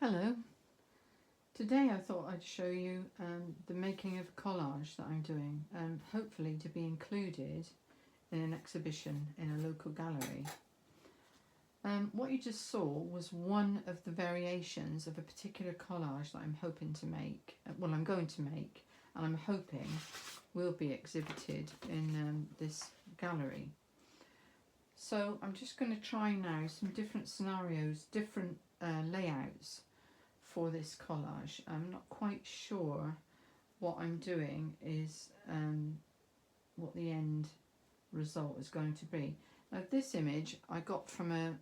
Hello. Today I thought I'd show you the making of a collage that I'm doing, hopefully to be included in an exhibition in a local gallery. What you just saw was one of the variations of a particular collage that I'm hoping to make, I'm going to make, and I'm hoping will be exhibited in this gallery. So I'm just going to try now some different scenarios, different layouts for this collage. I'm not quite sure what I'm doing is what the end result is going to be. Now this image I got from a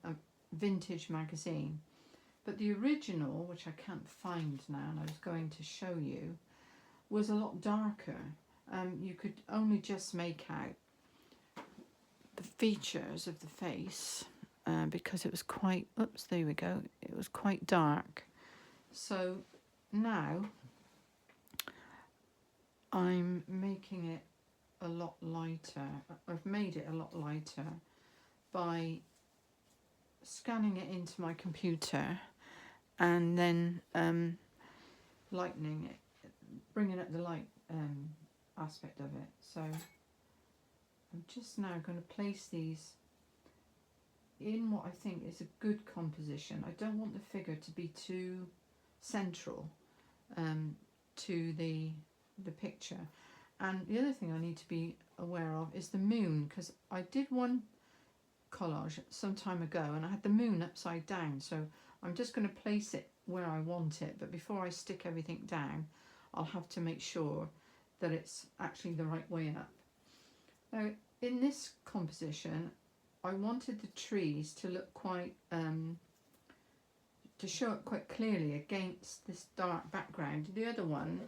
vintage magazine, but the original, which I can't find now and I was going to show you, was a lot darker. You could only just make out the features of the face because it was quite, there we go, it was quite dark. So now I'm making it a lot lighter. I've made it a lot lighter by scanning it into my computer and then lightening it, bringing up the light aspect of it. So I'm just now going to place these in what I think is a good composition. I don't want the figure to be too central to the picture. And the other thing I need to be aware of is the moon, because I did one collage some time ago and I had the moon upside down, so I'm just going to place it where I want it, but before I stick everything down I'll have to make sure that it's actually the right way up. Now in this composition I wanted the trees to look quite to show up quite clearly against this dark background. The other one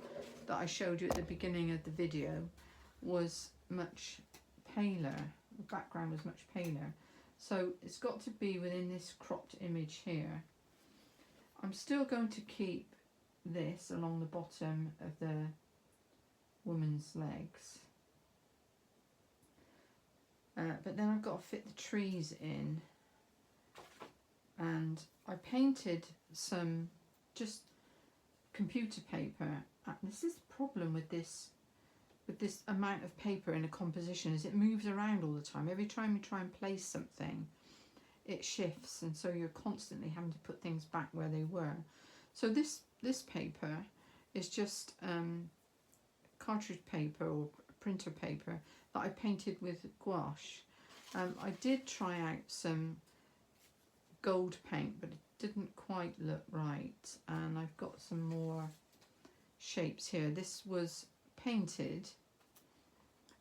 that I showed you at the beginning of the video was much paler. The background was much paler. So it's got to be within this cropped image here. I'm still going to keep this along the bottom of the woman's legs. But then I've got to fit the trees in. And I painted some just computer paper. This is the problem with this amount of paper in a composition, is it moves around all the time. Every time you try and place something it shifts, and so you're constantly having to put things back where they were. So this paper is just cartridge paper or printer paper that I painted with gouache. I did try out some gold paint, but it didn't quite look right, and I've got some more shapes here. This was painted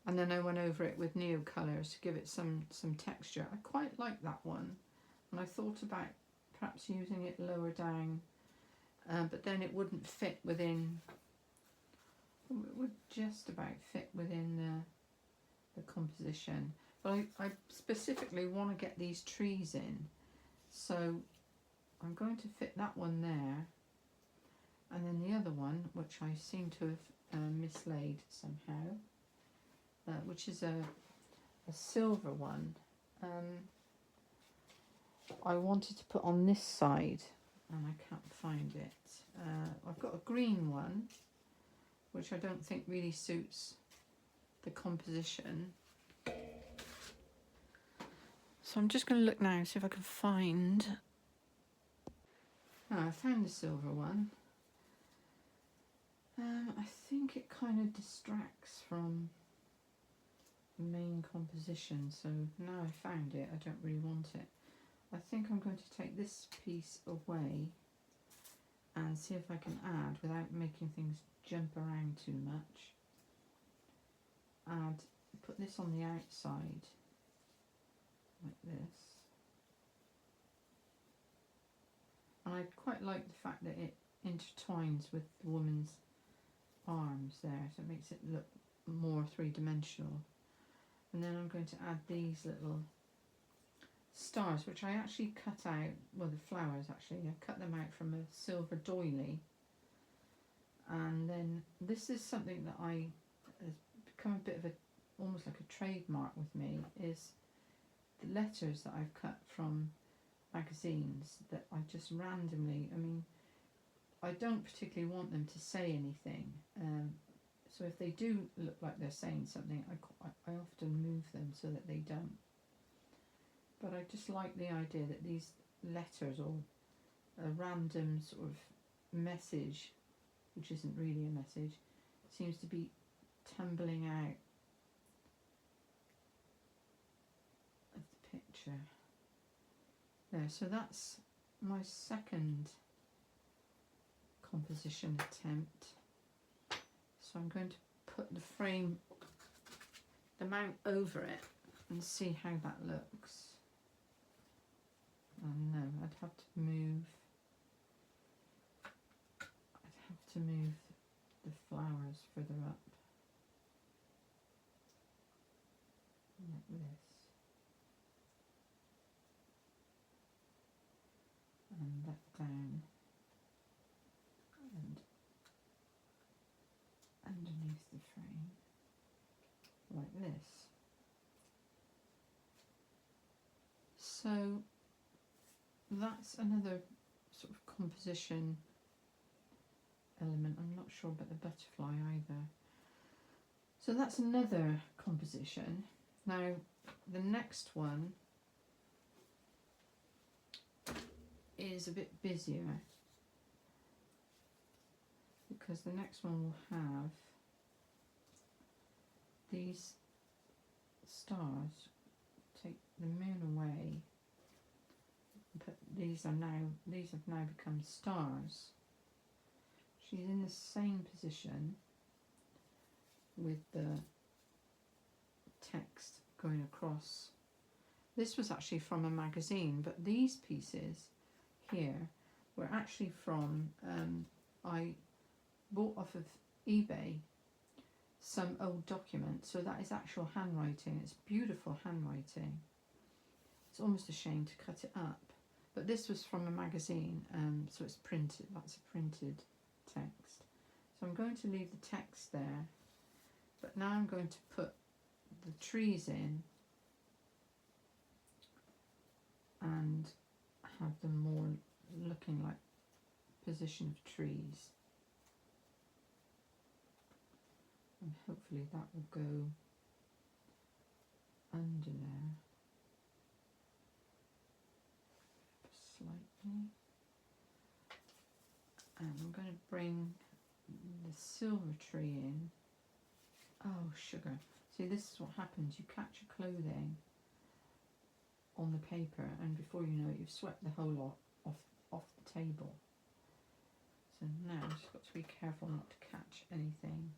and then I went over it with neo colours to give it some texture. I quite like that one, and I thought about perhaps using it lower down, but then it wouldn't fit within, it would just about fit within the composition. But I specifically want to get these trees in, so I'm going to fit that one there, and then the other one, which I seem to have mislaid somehow, which is a silver one, I wanted to put on this side and I can't find it. I've got a green one which I don't think really suits the composition. So I'm just going to look now, see if I can find. I found the silver one. I think it kind of distracts from the main composition, so now I found it, I don't really want it. I think I'm going to take this piece away and see if I can add, without making things jump around too much, put this on the outside like this. And I quite like the fact that it intertwines with the woman's arms there, so it makes it look more three-dimensional. And then I'm going to add these little stars, which I actually cut out, well, the flowers actually, I cut them out from a silver doily. And then this is something that has become a bit of almost like a trademark with me, is the letters that I've cut from magazines that I just randomly, I don't particularly want them to say anything. So if they do look like they're saying something, I often move them so that they don't. But I just like the idea that these letters, or a random sort of message, which isn't really a message, seems to be tumbling out of the picture. There, so that's my second composition attempt. So I'm going to put the frame, the mount over it, and see how that looks. Oh no, I'd have to move the flowers further up, like this, and that down, and underneath the frame, like this. So that's another sort of composition element. I'm not sure about the butterfly either. So that's another composition. Now the next one is a bit busier, because the next one will have these stars. Take the moon away, but these have now become stars. She's in the same position with the text going across. This was actually from a magazine, but these pieces here were actually from, I bought off of eBay some old documents, so that is actual handwriting. It's beautiful handwriting. It's almost a shame to cut it up, but this was from a magazine, so it's printed. That's a printed text. So I'm going to leave the text there, but now I'm going to put the trees in and have them more looking like position of trees, and hopefully that will go under there slightly. And I'm going to bring the silver tree in. Oh, sugar. See, this is what happens. You catch your clothing on the paper, and before you know it, you've swept the whole lot off the table. So now I've just got to be careful not to catch anything,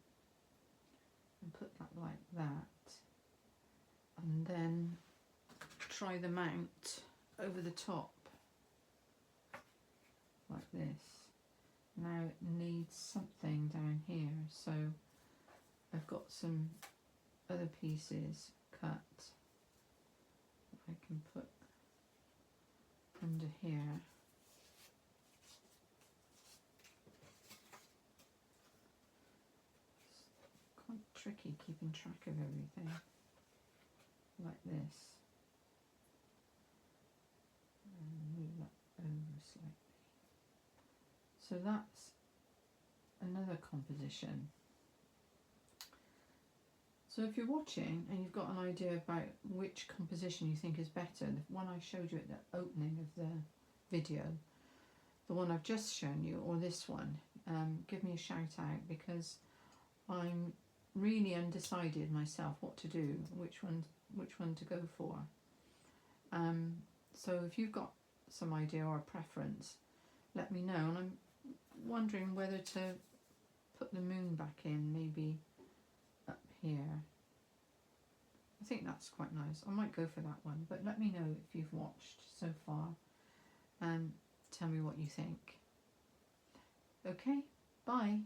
and put that like that, and then try the mount over the top like this. Now it needs something down here, so I've got some other pieces cut that I can put under here. It's quite tricky keeping track of everything, like this, and move that over slightly. So that's another composition. So if you're watching and you've got an idea about which composition you think is better, the one I showed you at the opening of the video, the one I've just shown you, or this one, give me a shout out, because I'm really undecided myself what to do, which one to go for. So if you've got some idea or a preference, let me know. And I'm wondering whether to put the moon back in, maybe up here. I think that's quite nice. I might go for that one, but let me know if you've watched so far and tell me what you think. Okay, bye.